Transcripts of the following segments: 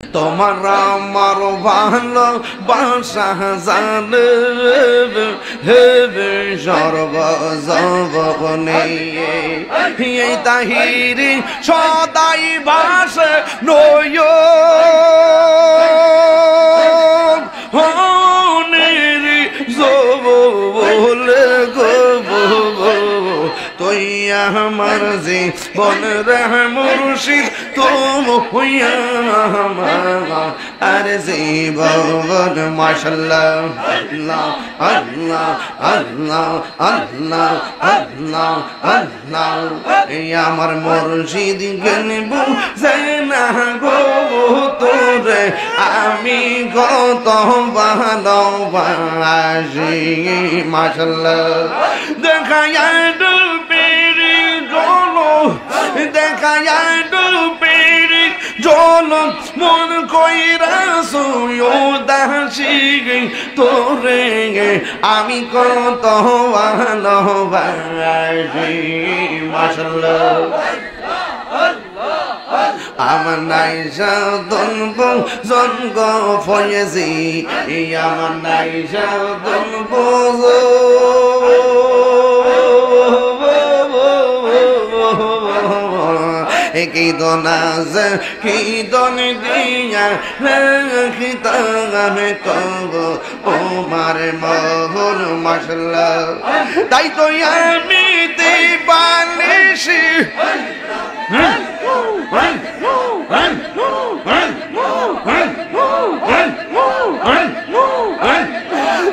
তোমার আমার ভালোবাসা জানে সর্বজবনে এই তাহিরি সদাই বাসে নয় বলে গো তুই আমার জীবন রে মুর্শিদ তুমি হইয়া আর জীবন মাশাআল্লাহ আল্লাহ আল্লাহ আল্লাহ আল্লাহ আল্লাহ আল্লাহ এই আমার মুর্শিদ জ্ঞান বুঝে না গো তোরে আমি কত ভালোবাসি মাশাআল্লাহ দেখায়া ডুবেরি জলো দেখায়া ডুবেরি জলো মন কইরা সুয়দাসি তোরে আমি কত ভালোবাসি মাশাআল্লাহ আমার নাইসা দনব জনগ ফয়েজি আমার নাইসা দনব কি দনাজ কি দন দিয়া রাখিতা আমি কব ও মারে মোহন মাশাআল্লাহ তাই তো আমি দিবানিশি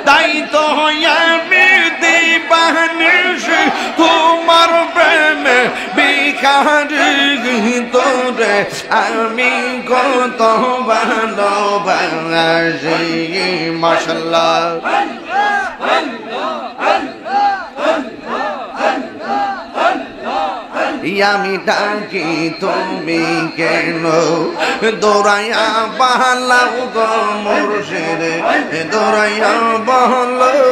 তাই তো আমি দিবানিশি তোমার প্রেমে বিকারি তোরে আমি কত ভালোবাসি মাশাআল্লাহ আমি ডাকি তুমি কেন দৌড়াইয়া বাহালাও গো মুর্শিদ দৌড়াইয়া বাহালাও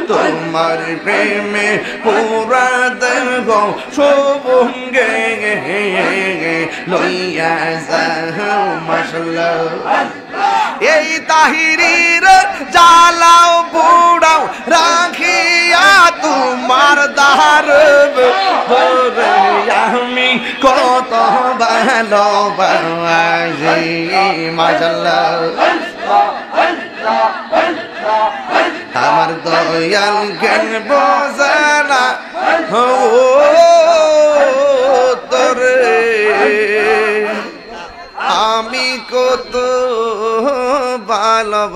তোমার প্রেমে পুরা দেব সবঙ্গে লইয়া যাও মাশাআল্লাহ এই তাহিরির জ্বালাও বুড়াও রাখিয়া তোমার দার আমি কত ভালোবাসি মাশাআল্লাহ আমার দয়াল জ্ঞান বোঝে না তোরে আমি কত ভালোবাসি।